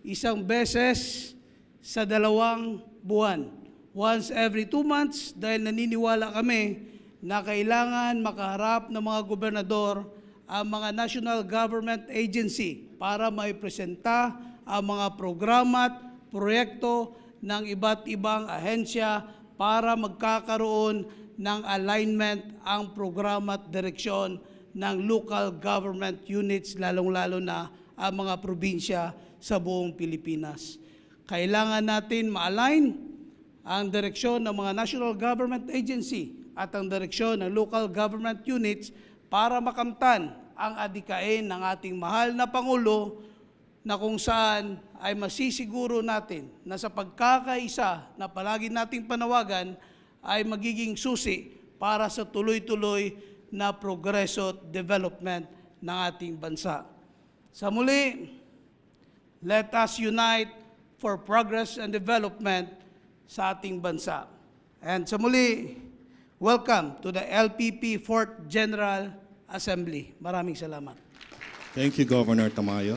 isang beses sa 2 buwan. Once every 2 months dahil naniniwala kami na kailangan makaharap ng mga gobernador ang mga national government agency para maipresenta ang mga programa at proyekto ng iba't ibang ahensya para magkakaroon ng alignment ang programa at direksyon ng local government units, lalong-lalo na ang mga probinsya sa buong Pilipinas. Kailangan natin ma-align ang direksyon ng mga national government agency at ang direksyon ng local government units para makamtan ang adikain ng ating mahal na Pangulo na kung saan ay masisiguro natin na sa pagkakaisa na palagi nating panawagan ay magiging susi para sa tuloy-tuloy na progreso at development ng ating bansa. Sa muli, let us unite for progress and development sa ating bansa. And sa muli, welcome to the LPP 4th General Assembly. Maraming salamat. Thank you, Governor Tamayo.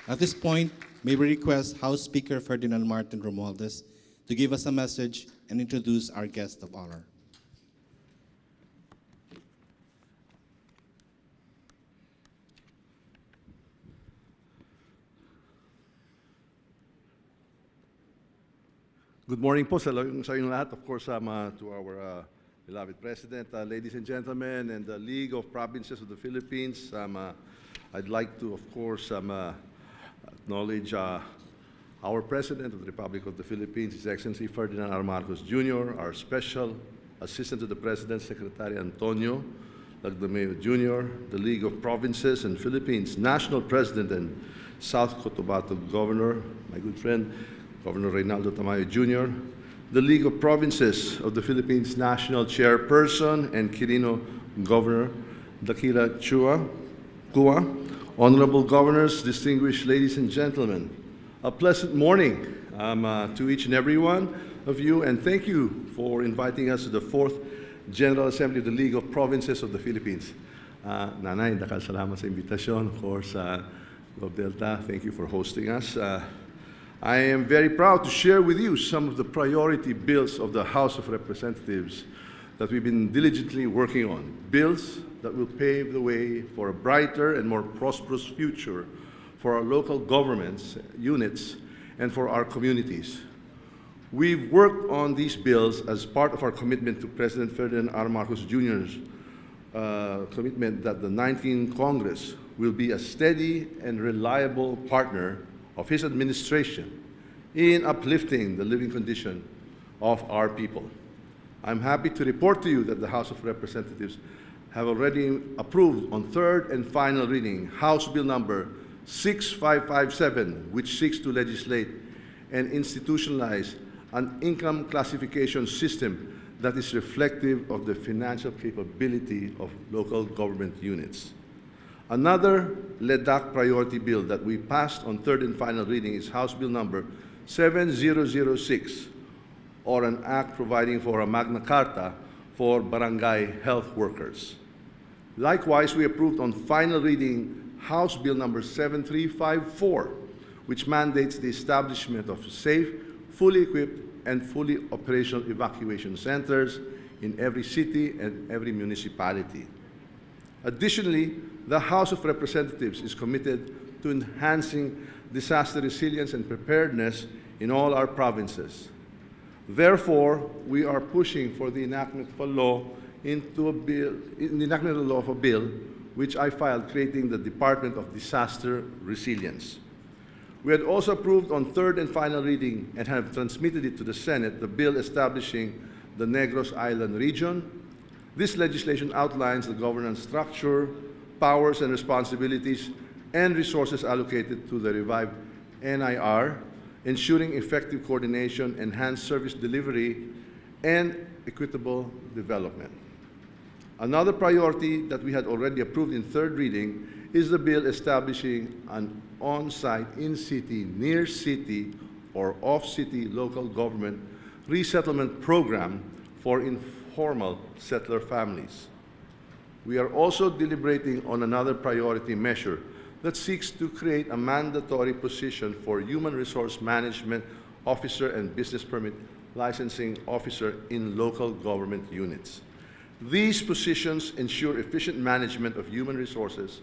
At this point, may we request House Speaker Ferdinand Martin Romualdez to give us a message and introduce our guest of honor. Good morning po sa inyong lahat. Of course, to our beloved President, ladies and gentlemen, and the League of Provinces of the Philippines. I'd like to, of course, acknowledge our President of the Republic of the Philippines, His Excellency Ferdinand R. Marcos Jr., our Special Assistant to the President, Secretary Antonio Lagdameo Jr., the League of Provinces and Philippines National President and South Cotabato Governor, my good friend, Governor Reynaldo Tamayo Jr., the League of Provinces of the Philippines National Chairperson and Quirino Governor, Dakila Kua, Honorable Governors, distinguished ladies and gentlemen, a pleasant morning to each and every one of you, and thank you for inviting us to the 4th General Assembly of the League of Provinces of the Philippines. Nanay, dakal salamat sa invitasyon. Of course, Gov Delta, thank you for hosting us. I am very proud to share with you some of the priority bills of the House of Representatives that we've been diligently working on. Bills that will pave the way for a brighter and more prosperous future for our local governments, units, and for our communities. We've worked on these bills as part of our commitment to President Ferdinand R. Marcos Jr.'s commitment that the 19th Congress will be a steady and reliable partner of his administration in uplifting the living condition of our people. I'm happy to report to you that the House of Representatives have already approved on 3rd and final reading House Bill number 6557, which seeks to legislate and institutionalize an income classification system that is reflective of the financial capability of local government units. Another LEDAC priority bill that we passed on 3rd and final reading is House Bill number 7006, or an act providing for a Magna Carta for barangay health workers. Likewise, we approved on final reading House Bill number 7354, which mandates the establishment of safe, fully equipped, and fully operational evacuation centers in every city and every municipality. Additionally, the House of Representatives is committed to enhancing disaster resilience and preparedness in all our provinces. Therefore, we are pushing for the enactment of a law of a bill which I filed, creating the Department of Disaster Resilience. We had also approved on 3rd and final reading and have transmitted it to the Senate the bill establishing the Negros Island region. This legislation outlines the governance structure, powers and responsibilities, and resources allocated to the revived NIR, ensuring effective coordination, enhanced service delivery, and equitable development. Another priority that we had already approved in 3rd reading is the bill establishing an on-site, in-city, near-city, or off-city local government resettlement program for informal settler families. We are also deliberating on another priority measure that seeks to create a mandatory position for Human Resource Management Officer and Business Permit Licensing Officer in local government units. These positions ensure efficient management of human resources,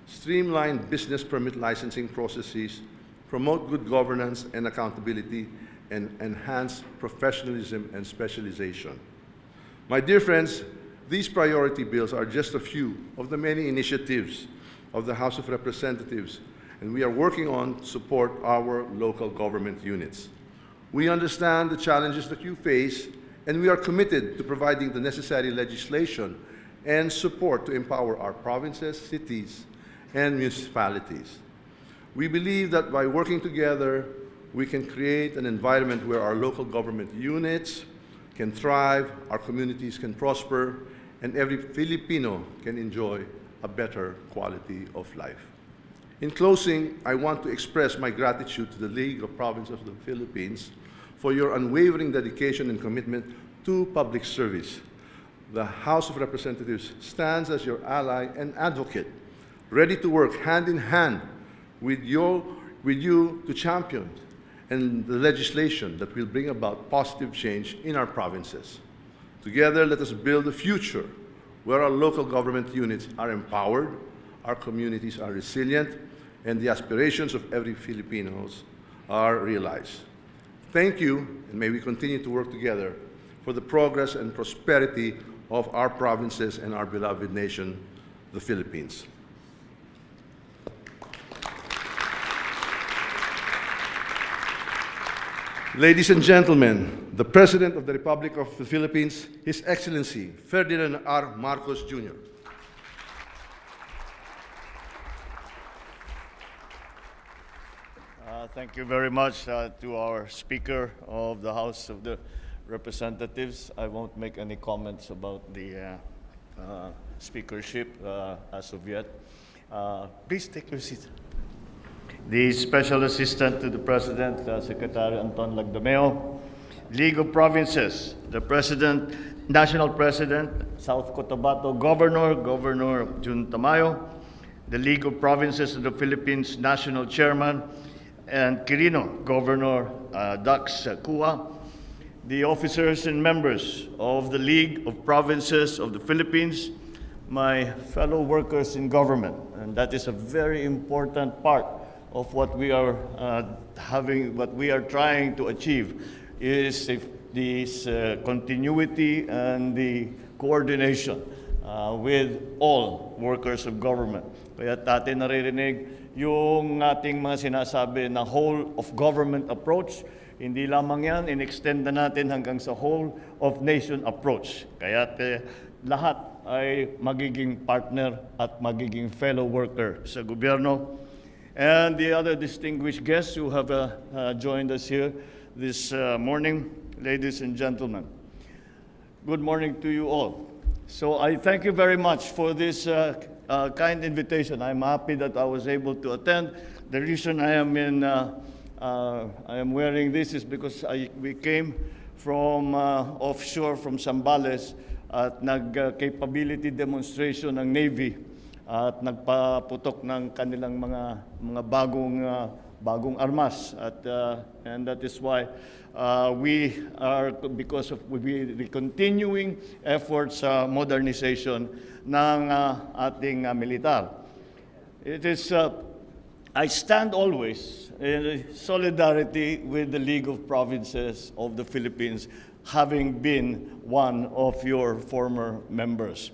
streamline business permit licensing processes, promote good governance and accountability, and enhance professionalism and specialization. My dear friends, these priority bills are just a few of the many initiatives of the House of Representatives, and we are working on to support our local government units. We understand the challenges that you face, and we are committed to providing the necessary legislation and support to empower our provinces, cities, and municipalities. We believe that by working together, we can create an environment where our local government units can thrive, our communities can prosper, and every Filipino can enjoy a better quality of life. In closing, I want to express my gratitude to the League of Provinces of the Philippines for your unwavering dedication and commitment to public service. The House of Representatives stands as your ally and advocate, ready to work hand in hand with you to champion and the legislation that will bring about positive change in our provinces. Together, let us build a future where our local government units are empowered, our communities are resilient, and the aspirations of every Filipino are realized. Thank you, and may we continue to work together for the progress and prosperity of our provinces and our beloved nation, the Philippines. Ladies and gentlemen, the President of the Republic of the Philippines, His Excellency Ferdinand R. Marcos Jr. Thank you very much to our Speaker of the House of the Representatives. I won't make any comments about the speakership as of yet. Please take your seat. The Special Assistant to the President, Secretary Anton Lagdameo, League of Provinces, the President, National President, South Cotabato Governor, Governor Jun Tamayo, the League of Provinces of the Philippines National Chairman, and Quirino, Governor Dax Kua, the officers and members of the League of Provinces of the Philippines, my fellow workers in government, and that is a very important part of what we are what we are trying to achieve is this continuity and the coordination with all workers of government. Kaya natin naririnig yung ating mga sinasabi na whole of government approach. Hindi lamang yan, in-extend na natin hanggang sa whole of nation approach. Kaya lahat ay magiging partner at magiging fellow worker sa gobyerno. And the other distinguished guests who have joined us here this morning, ladies and gentlemen. Good morning to you all. So I thank you very much for this kind invitation. I'm happy that I was able to attend. The reason I am wearing this is because we came from offshore from Zambales at nag-capability demonstration ng Navy at nagpaputok ng kanilang mga bagong armas and that is why we are, because of the continuing efforts sa modernization ng ating militar. It is I stand always in solidarity with the League of Provinces of the Philippines, having been one of your former members.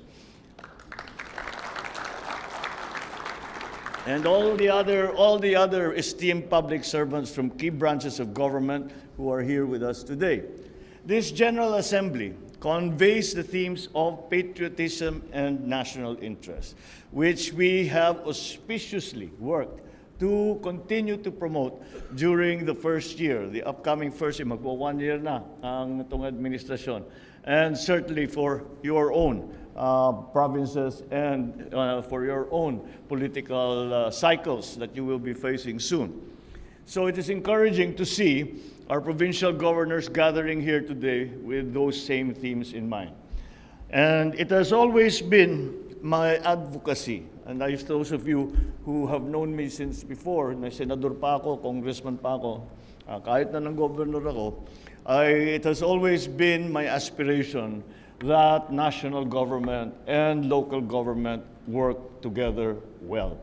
And all the other esteemed public servants from key branches of government who are here with us today. This General Assembly conveys the themes of patriotism and national interest, which we have auspiciously worked to continue to promote during the first year, the upcoming first year, magpo 1 year na ang itong administrasyon, and certainly for your own provinces and for your own political cycles that you will be facing soon. So it is encouraging to see our provincial governors gathering here today with those same themes in mind. And it has always been my advocacy, and those of you who have known me since before, na senador pa ako, congressman pa ako, kahit na ng governor ako, it has always been my aspiration that national government and local government work together well.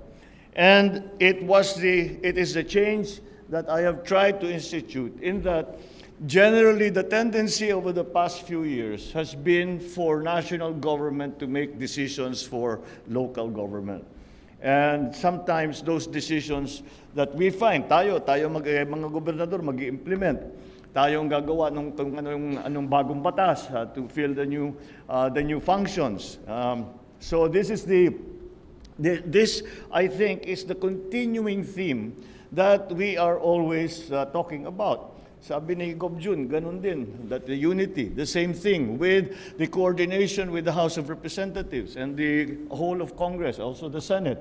And it is the change that I have tried to institute, in that generally the tendency over the past few years has been for national government to make decisions for local government. And sometimes those decisions that we find, mga gobernador mag-i-implement, tayong gagawa ng anong bagong batas to fill the new functions. So this is this I think is the continuing theme that we are always talking about. Sabi ni Gov. Jun, ganun din, that the unity, the same thing with the coordination with the House of Representatives and the whole of Congress, also the Senate.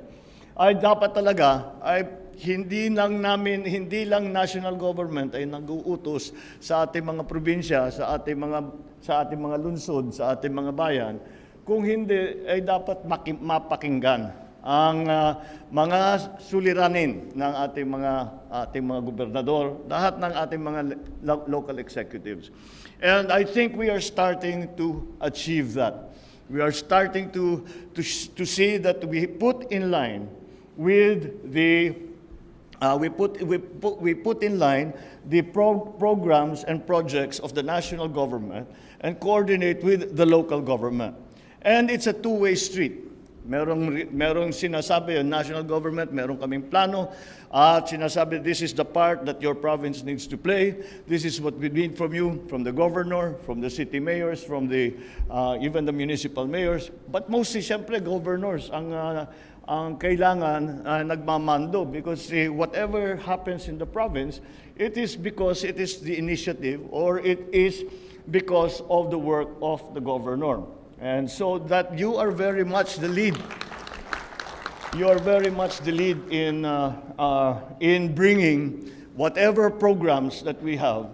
Ay dapat talaga, hindi lang national government ay nag-uutos sa ating mga probinsya, sa ating mga lungsod, sa ating mga bayan. Kung hindi, ay dapat mapakinggan ang mga suliranin ng ating mga gobernador, lahat ng ating mga local executives. And I think we are starting to achieve that. We are starting to see that we put in line with the we put in line the programs and projects of the national government and coordinate with the local government. And it's a two-way street. Merong sinasabi yung national government, merong kaming plano, at sinasabi, this is the part that your province needs to play. This is what we need from you, from the governor, from the city mayors, from even the municipal mayors. But mostly, siyempre, governors ang kailangan nagmamando, because whatever happens in the province, it is because it is the initiative, or it is because of the work of the governor. And so that you are very much the lead. You are very much the lead in bringing whatever programs that we have,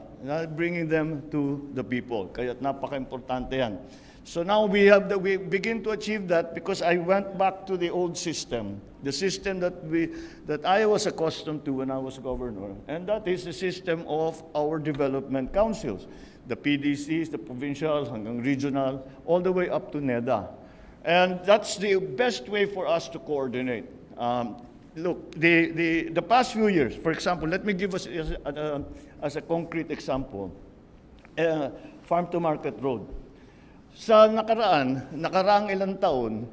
bringing them to the people. Kaya napaka-importante yan. So now we begin to achieve that, because I went back to the old system, the system that I was accustomed to when I was governor, and that is the system of our development councils. The PDCs, the provincial, hanggang regional, all the way up to NEDA. And that's the best way for us to coordinate. Look, the past few years, for example, let me give us as a concrete example, Farm to Market Road. Sa nakaraang ilang taon,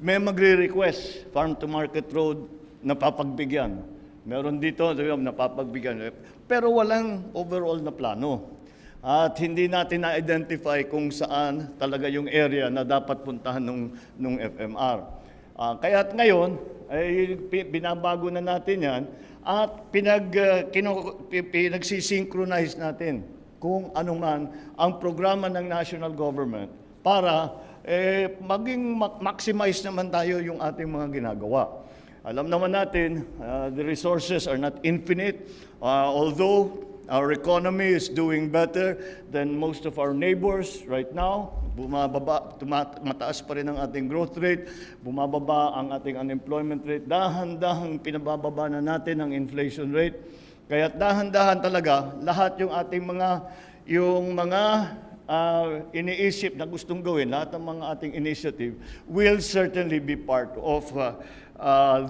may magre-request Farm to Market Road na papagbigyan. Meron dito, napapagbigyan. Pero walang overall na plano. At hindi natin na-identify kung saan talaga yung area na dapat puntahan nung FMR. Kaya't ngayon, ay binabago na natin yan at pinagsisynchronize natin kung ano man ang programa ng national government para maging maximize naman tayo yung ating mga ginagawa. Alam naman natin, the resources are not infinite, although our economy is doing better than most of our neighbors right now. Mataas pa rin ang ating growth rate, bumababa ang ating unemployment rate, dahan-dahang pinabababa na natin ang inflation rate. Kaya dahan-dahan talaga, lahat yung ating mga iniisip na gustong gawin, lahat ng mga ating initiative will certainly be part of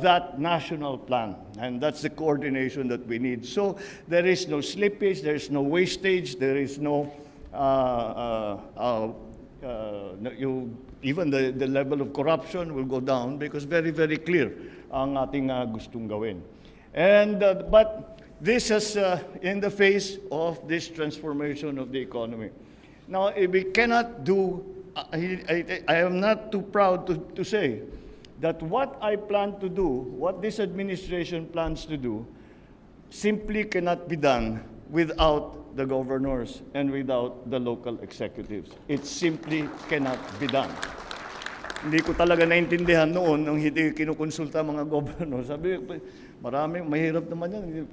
that national plan, and that's the coordination that we need. So there is no slippage, there is no wastage, there is no even the level of corruption will go down, because very, very clear ang ating gustong gawin. And but this is in the face of this transformation of the economy. Now, we cannot do. I am not too proud to say that what I plan to do, what this administration plans to do, simply cannot be done without the governors and without the local executives. It simply cannot be done. hindi ko talaga naintindihan noon nung hindi kinukonsulta mga governor. Sabi, mahirap naman yan.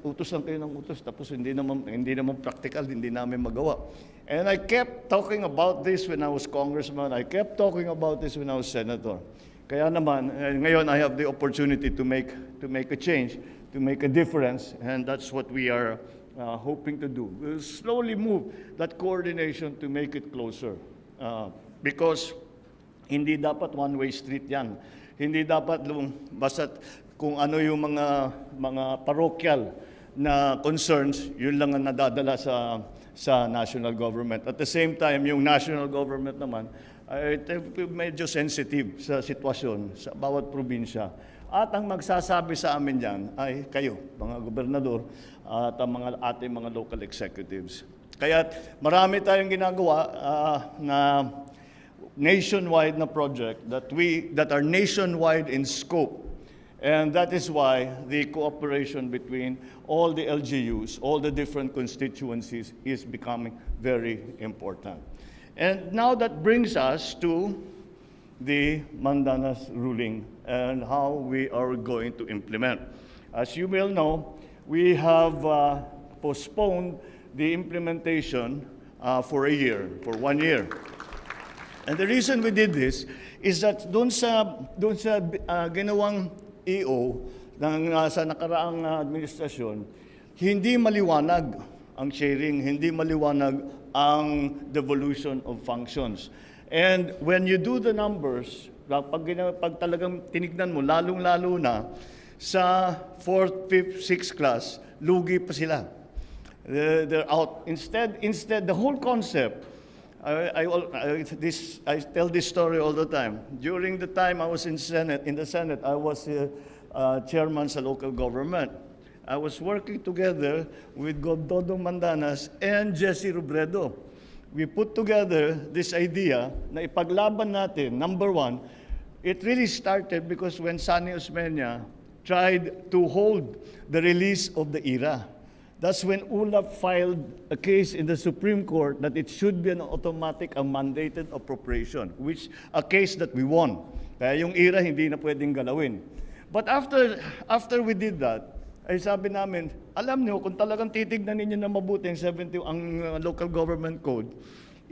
Utos lang kayo ng utos, tapos hindi naman practical, hindi namin magawa. And I kept talking about this when I was congressman. I kept talking about this when I was senator. Kaya naman, ngayon I have the opportunity to make a change, to make a difference, and that's what we are hoping to do. We'll slowly move that coordination to make it closer. Because hindi dapat one-way street yan. Hindi dapat basta kung ano yung mga parochial na concerns, yun lang ang nadadala sa national government. At the same time, yung national government naman ay medyo sensitive sa sitwasyon sa bawat probinsya. At ang magsasabi sa amin yan ay kayo, mga gobernador at ang ating mga local executives. Kaya marami tayong ginagawa na nationwide na project that are nationwide in scope. And that is why the cooperation between all the LGUs, all the different constituencies is becoming very important. And now that brings us to the Mandanas ruling and how we are going to implement. As you will know, we have postponed the implementation for 1 year. And the reason we did this is that doon sa ginawang EO sa nakaraang administrasyon, hindi maliwanag ang sharing, hindi maliwanag ang devolution of functions. And when you do the numbers, pag talagang tinignan mo, lalong-lalo na sa 4th, 5th, 6th class, lugi pa sila. They're out. Instead, the whole concept, I tell this story all the time. During the time I was in the Senate, I was chairman sa local government. I was working together with Gov. Dodong Mandanas and Jesse Robredo. We put together this idea na ipaglaban natin. Number one, it really started because when Sani Osmeña tried to hold the release of the IRA. That's when ULAP filed a case in the Supreme Court that it should be an automatic and mandated appropriation, which a case that we won. Kaya yung IRA hindi na pwedeng galawin. But after we did that, ay sabi namin, alam niyo, kung talagang titignan ninyo na mabuti ang local government code,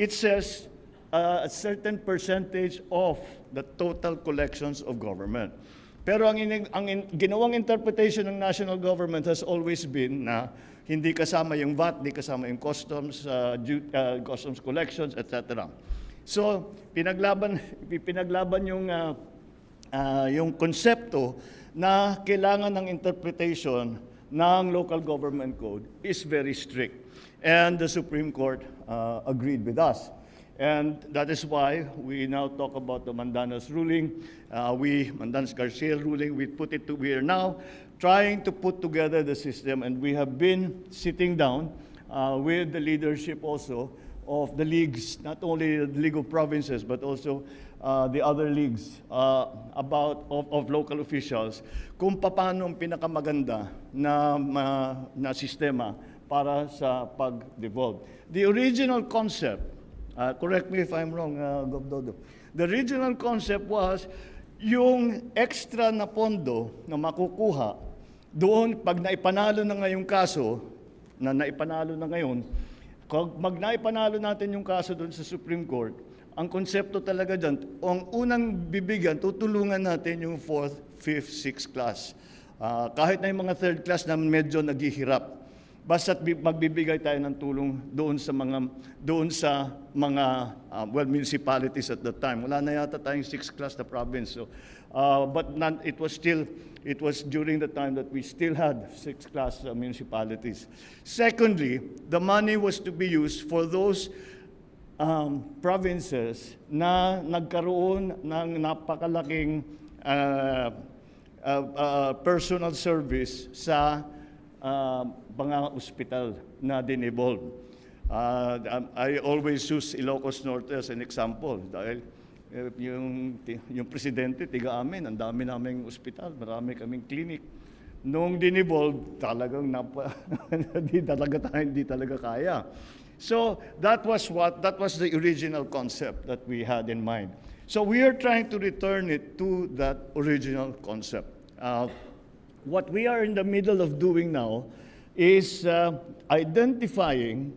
it says a certain percentage of the total collections of government. Pero ang ginawang interpretation ng national government has always been na hindi kasama yung VAT, hindi kasama yung customs, customs collections, etc. So, pinaglaban yung konsepto na kailangan ng interpretation ng local government code is very strict. And the Supreme Court agreed with us. And that is why we now talk about the Mandanas ruling, Mandanas Garcia ruling. We are now trying to put together the system, and we have been sitting down with the leadership also of the leagues, not only the League of Provinces, but also the other leagues of local officials, kung paano ang pinakamaganda na sistema para sa pag-devolve. The original concept, correct me if I'm wrong, Gov. Dodo. The original concept was yung extra na pondo na makukuha doon pag naipanalo na ngayong kaso, naipanalo na ngayon, pag naipanalo natin yung kaso doon sa Supreme Court, ang konsepto talaga dyan, ang unang bibigyan, tutulungan natin yung 4th, 5th, 6th class. Kahit na yung mga 3rd class na medyo naghihirap. Basta't magbibigay tayo ng tulong doon sa mga municipalities at that time. Wala na yata tayong 6th class na province. So, but it was during the time that we still had 6th class municipalities. Secondly, the money was to be used for those provinces na nagkaroon ng napakalaking personal service sa mga ospital na dinevolve. I always use Ilocos Norte as an example dahil yung presidente, tiga amin, ang dami naming ospital, marami kaming clinic. Nung dinevolve, talagang hindi talaga kaya. So that was the original concept that we had in mind. So we are trying to return it to that original concept. What we are in the middle of doing now is identifying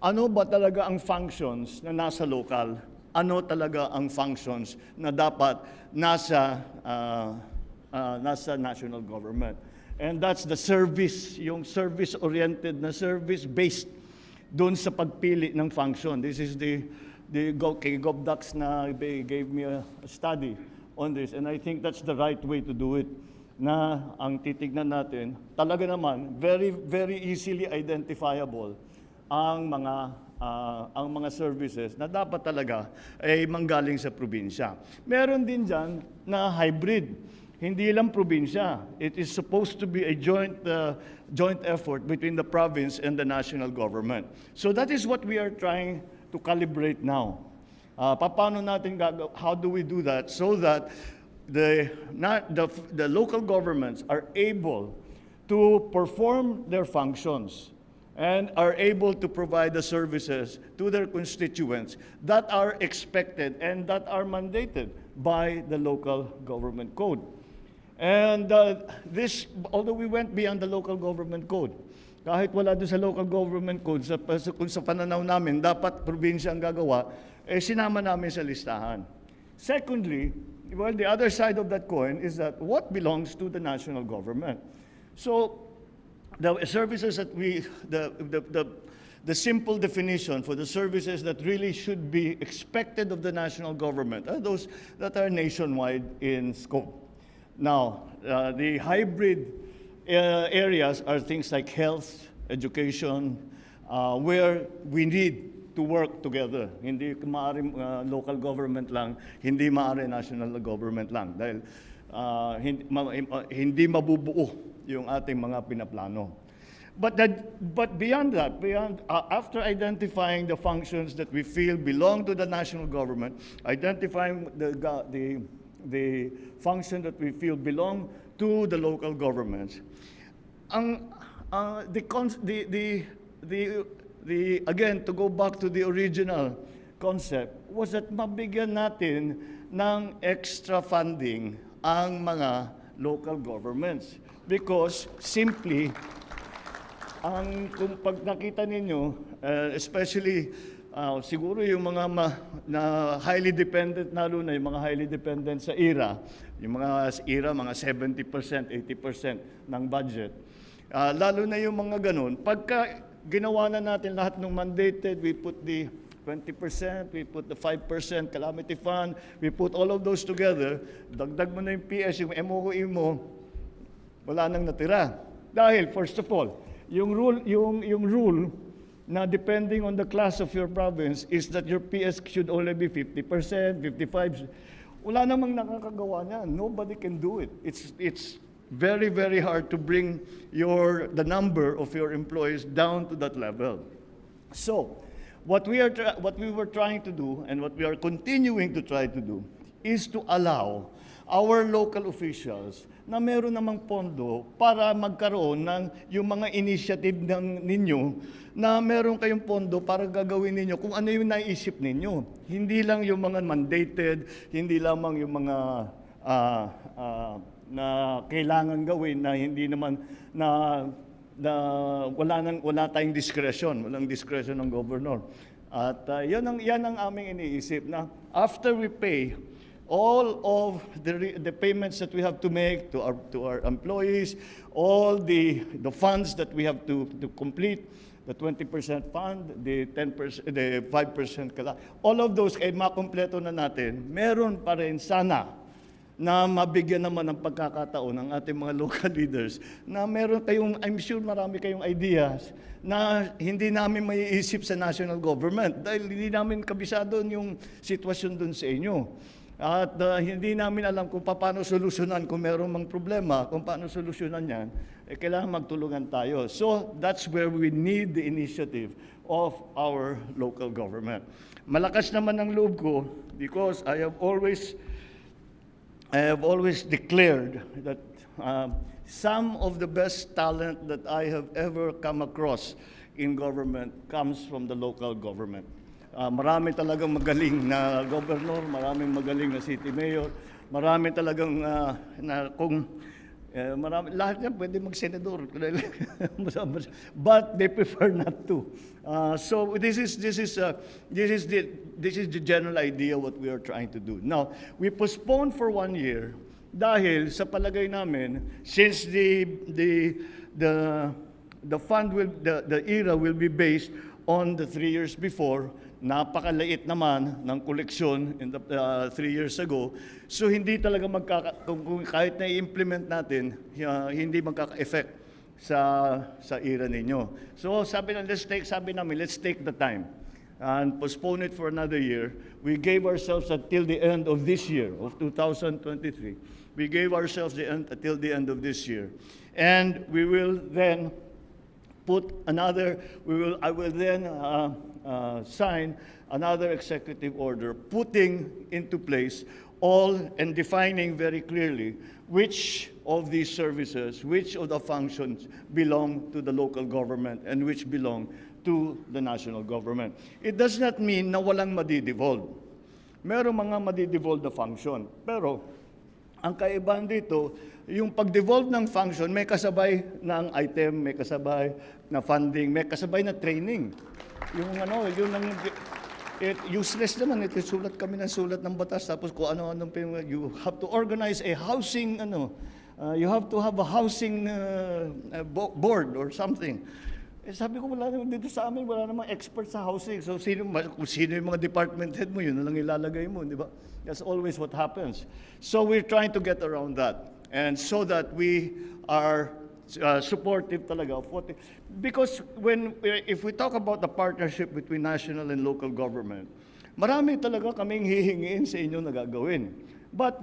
ano ba talaga ang functions na nasa local, ano talaga ang functions na dapat nasa national government. And that's the service, yung service-oriented na service-based doon sa pagpili ng function. This is the kay GovDocs na they gave me a study on this, and I think that's the right way to do it. Na ang titignan natin, talaga naman, very, very easily identifiable ang mga services na dapat talaga ay manggaling sa probinsya. Meron din dyan na hybrid. Hindi lang probinsya. It is supposed to be a joint effort between the province and the national government. So that is what we are trying to calibrate now. Paano natin how do we do that so that the local governments are able to perform their functions and are able to provide the services to their constituents that are expected and that are mandated by the local government code. And this, although we went beyond the local government code, kahit wala doon sa local government code, kung sa pananaw namin, dapat probinsya ang gagawa, sinama namin sa listahan. Secondly, well, the other side of that coin is that what belongs to the national government. So, the services that the simple definition for the services that really should be expected of the national government are those that are nationwide in scope. Now, the hybrid areas are things like health, education, where we need to work together. Hindi maaaring local government lang, hindi maaaring national government lang. Dahil hindi mabubuo yung ating mga pinaplano. But beyond that, after identifying the functions that we feel belong to the national government, identifying the function that we feel belong to the local governments, again, to go back to the original concept, was that mabigyan natin ng extra funding ang mga local governments. Because simply, kung pag nakita ninyo, especially siguro yung mga na highly dependent, lalo na yung mga highly dependent sa IRA, yung mga IRA, mga 70%, 80% ng budget. Lalo na yung mga ganun, pagka ginawa na natin lahat ng mandated, we put the 20%, we put the 5% calamity fund, we put all of those together, dagdag mo na yung PS, yung MOE mo, wala nang natira. Dahil, first of all, yung rule na depending on the class of your province is that your PS should only be 50%, 55%. Wala namang nakakagawa niyan. Nobody can do it. It's very, very hard to bring the number of your employees down to that level. So, what we were trying to do and what we are continuing to try to do is to allow our local officials na meron namang pondo para magkaroon ng yung mga initiative ninyo na meron kayong pondo para gagawin ninyo kung ano yung naisip ninyo. Hindi lang yung mga mandated, hindi lamang yung mga na kailangan gawin na hindi naman wala tayong discretion, walang discretion ng governor. At yan ang aming iniisip na after we pay all of the payments that we have to make to our employees, all the funds that we have to complete, the 20% fund, the 10%, the 5% all of those ay makompleto na natin. Meron pa rin sana na mabigyan naman ng pagkakataon ng ating mga local leaders na meron kayong, I'm sure marami kayong ideas na hindi namin maiisip sa national government dahil hindi namin kabisado yung sitwasyon dun sa inyo. At hindi namin alam kung paano solusyonan kung meron mang problema, kung paano solusyonan yan, kailangan magtulungan tayo. So that's where we need the initiative of our local government. Malakas naman ang loob ko because I have always declared that some of the best talent that I have ever come across in government comes from the local government. Marami talagang magaling na governor, maraming magaling na city mayor, marami talagang marami, lahat yan pwede mag-senador. But they prefer not to. So this is the general idea what we are trying to do. Now, we postponed for 1 year dahil sa palagay namin, since the era will be based on the 3 years before, napakaliit naman ng koleksyon in the 3 years ago. So hindi talaga kung kahit na i-implement natin, hindi magkaka-effect sa era ninyo. So sabi namin, let's take the time and postpone it for another year. We gave ourselves until the end of this year, of 2023. We gave ourselves until the end of this year. And we will then I will then sign another executive order putting into place all and defining very clearly which of these services, which of the functions belong to the local government and which belong to the national government. It does not mean na walang madidevolve. Merong mga madidevolve na function. Pero ang kaibahan dito, yung pag-devolve ng function, may kasabay ng item, may kasabay na funding, may kasabay na training. Useless naman, ito sulat kami ng sulat ng batas, tapos kung ano-anong, you have to organize a housing, you have to have a housing board or something. Sabi ko, wala naman dito sa amin, wala namang expert sa housing. So kung sino yung mga department head mo, yun na lang ilalagay mo, di ba? That's always what happens. So we're trying to get around that. And so that we are supportive talaga of what, because if we talk about the partnership between national and local government, marami talaga kaming hihingiin sa inyo na gagawin. But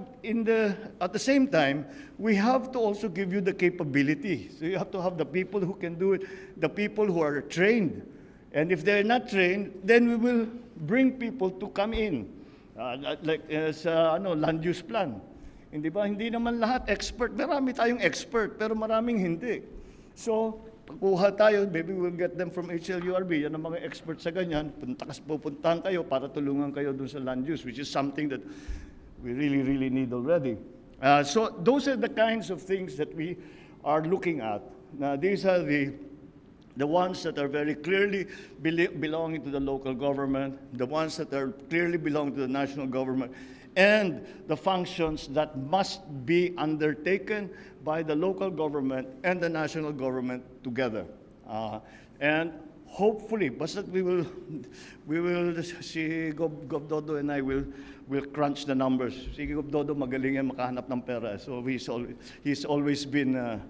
at the same time, we have to also give you the capability. So you have to have the people who can do it, the people who are trained. And if they're not trained, then we will bring people to come in, like sa land use plan. Hindi ba? Hindi naman lahat expert. Marami tayong expert, pero maraming hindi. So, kuha tayo, maybe we'll get them from HLURB, yan ang mga expert sa ganyan, pupuntahan kayo para tulungan kayo dun sa land use, which is something that we really, really need already. So, those are the kinds of things that we are looking at. Now, these are the ones that are very clearly belonging to the local government, the ones that are clearly belong to the national government, and the functions that must be undertaken by the local government and the national government together. And hopefully, basta we will, si Gov Dodo and I will crunch the numbers. Si Gov Dodo magaling yan makahanap ng pera. So he's always been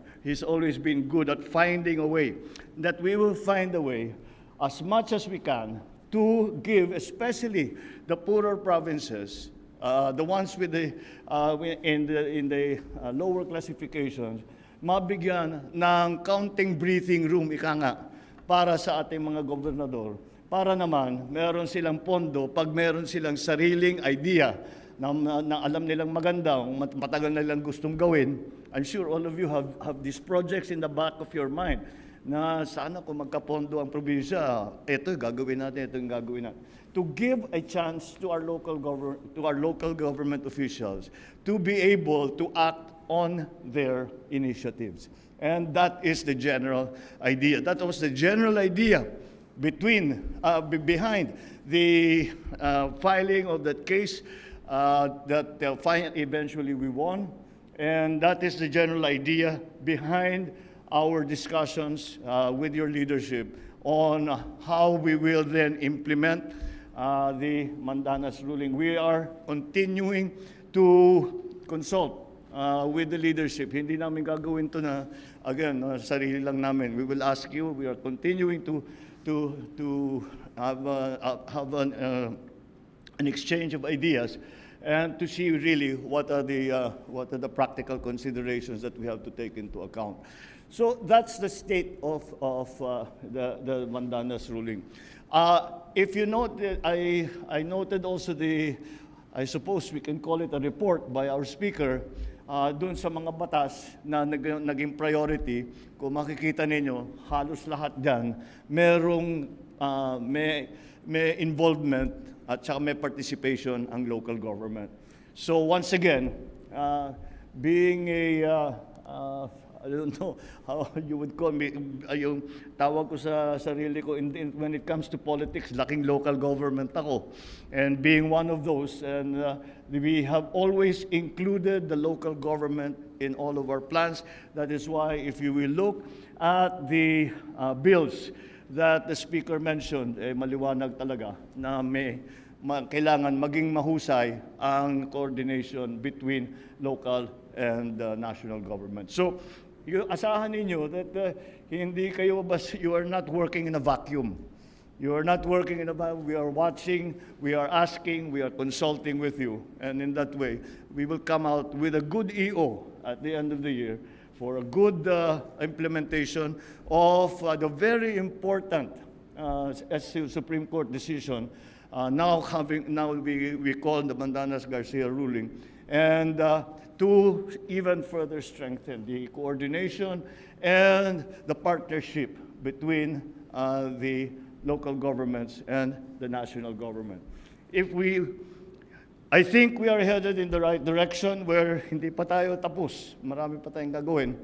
good at finding a way. That we will find a way, as much as we can, to give, especially the poorer provinces, the ones with in the lower classifications, mabigyan ng counting breathing room, ika nga, para sa ating mga gobernador, para naman meron silang pondo pag meron silang sariling idea na alam nilang maganda, matagal na nilang gustong gawin. I'm sure all of you have these projects in the back of your mind na sana kung magkapondo ang probinsya, ito yung gagawin natin, ito yung gagawin natin. To give a chance to our local government officials to be able to act on their initiatives. And that is the general idea. That was the general idea behind the filing of that case that eventually we won. And that is the general idea behind our discussions with your leadership on how we will then implement the Mandanas ruling. We are continuing to consult with the leadership. Hindi namin gagawin to na, again, sarili lang namin. We will ask you. We are continuing to have an exchange of ideas and to see really what are the practical considerations that we have to take into account. So that's the state of the Mandanas ruling. If you note, I noted also I suppose we can call it a report by our speaker dun sa mga batas na naging priority, kung makikita ninyo, halos lahat dyan, may involvement at saka may participation ang local government. So once again, being I don't know how you would call me, yung tawag ko sa sarili ko, when it comes to politics, laking local government ako. And being one of those, and we have always included the local government in all of our plans. That is why if you will look at the bills that the Speaker mentioned, maliwanag talaga na kailangan maging mahusay ang coordination between local and national government. So, asahan ninyo that hindi kayo you are not working in a vacuum. You are not working in a vacuum. We are watching, we are asking, we are consulting with you. And in that way, we will come out with a good EO at the end of the year for a good implementation of the very important Supreme Court decision now we call the Mandanas-Garcia ruling, and to even further strengthen the coordination and the partnership between the local governments and the national government. I think we are headed in the right direction where hindi pa tayo tapos. Marami pa tayong gagawin.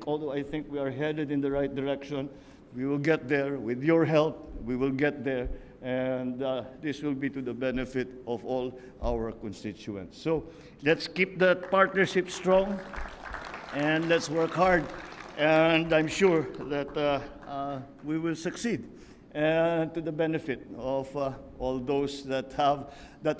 Although I think we are headed in the right direction, we will get there. With your help, we will get there. And this will be to the benefit of all our constituents. So let's keep that partnership strong, and let's work hard. And I'm sure that we will succeed, and to the benefit of all those that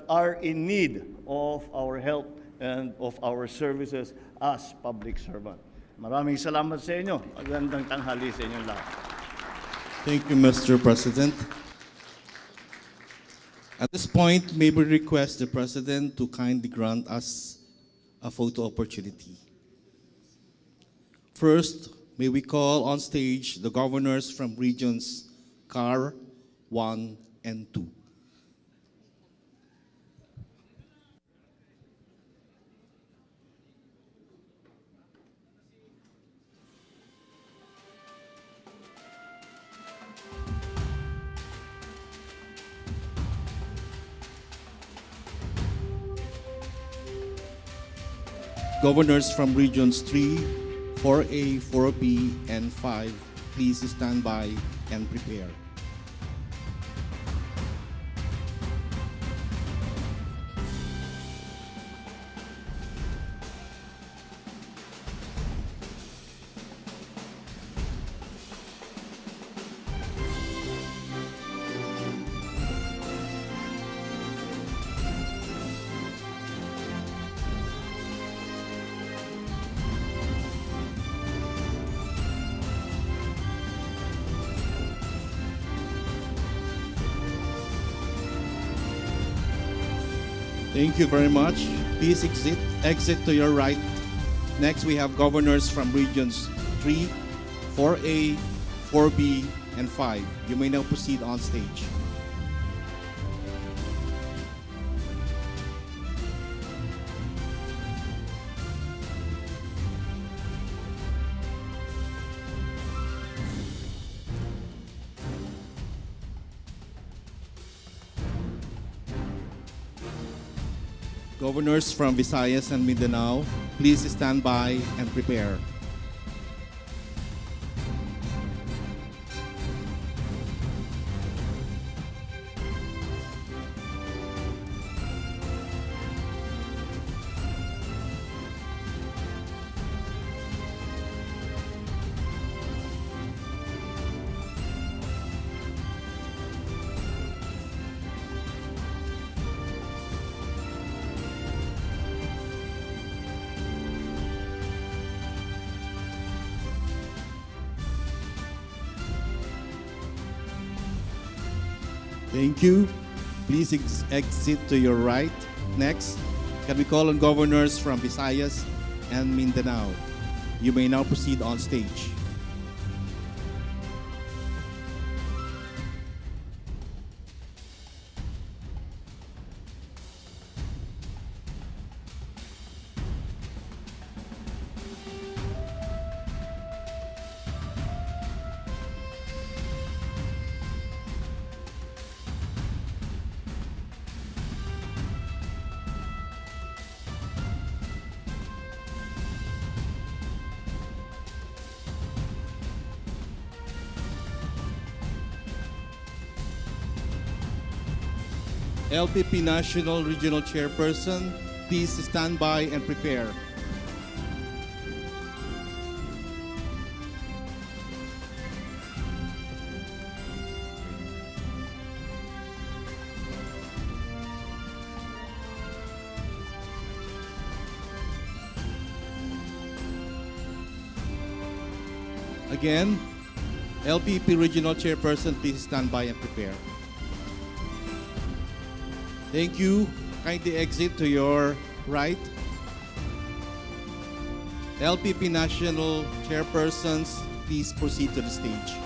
are in need of our help and of our services as public servant. Maraming salamat sa inyo. Magandang tanghali sa inyong lahat. Thank you, Mr. President. At this point, may we request the President to kindly grant us a photo opportunity. First, may we call on stage the governors from regions CAR 1 and 2. Governors from regions 3, 4A, 4B, and 5, please stand by and prepare. Thank you very much. Please exit to your right. Next, we have governors from regions 3, 4A, 4B, and 5. You may now proceed on stage. Governors from Visayas and Mindanao, please stand by and prepare. Thank you. Please exit to your right. Next, can we call on governors from Visayas and Mindanao? You may now proceed on stage. LPP National Regional Chairperson, please stand by and prepare. Again, LPP Regional Chairperson, please stand by and prepare. Thank you. Kindly exit to your right. LPP National Chairpersons, please proceed to the stage.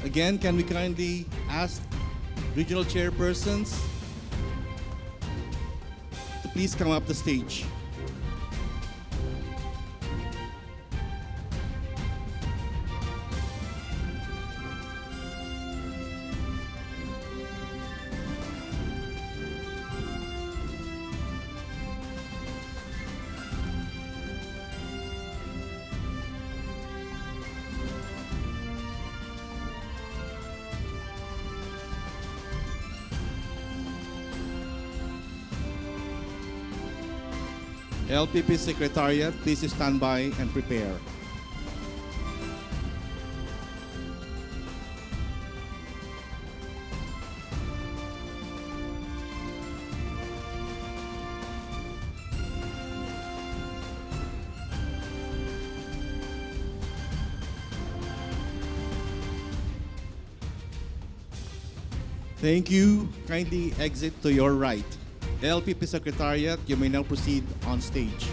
Again, can we kindly ask regional chairpersons to please come up the stage? LPP Secretariat, please stand by and prepare. Thank you. Kindly exit to your right. LPP Secretariat, you may now proceed on stage.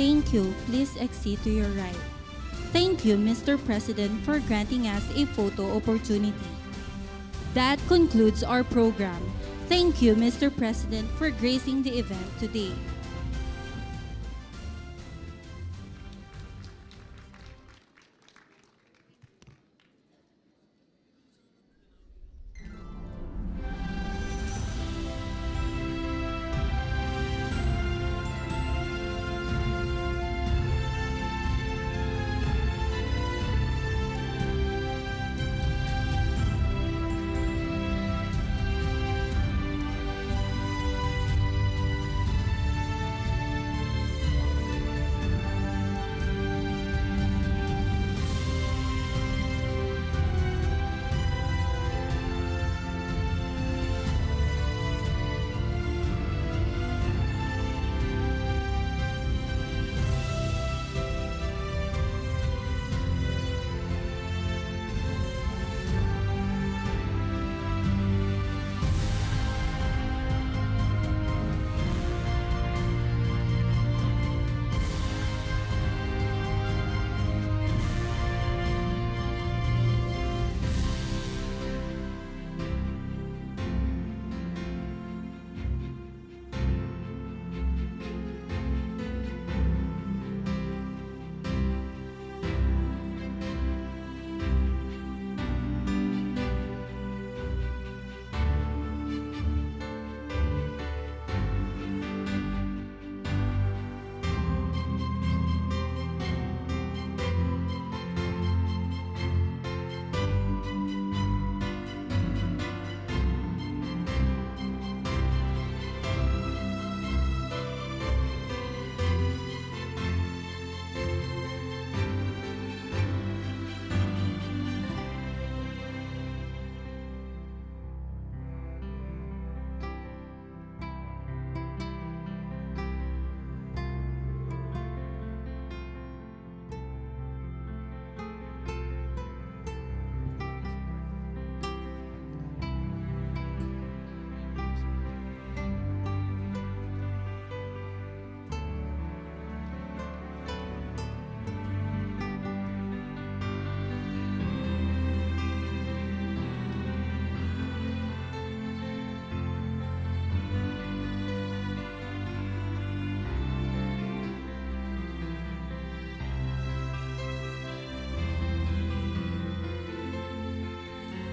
Thank you. Please exit to your right. Thank you, Mr. President, for granting us a photo opportunity. That concludes our program. Thank you, Mr. President, for gracing the event today.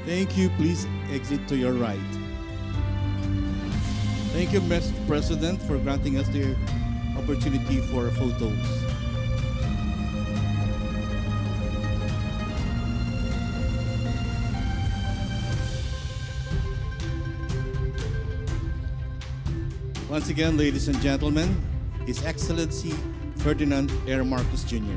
Thank you. Please exit to your right. Thank you, Mr. President, for granting us the opportunity for photos. Once again, ladies and gentlemen, His Excellency Ferdinand Air Marcos Jr.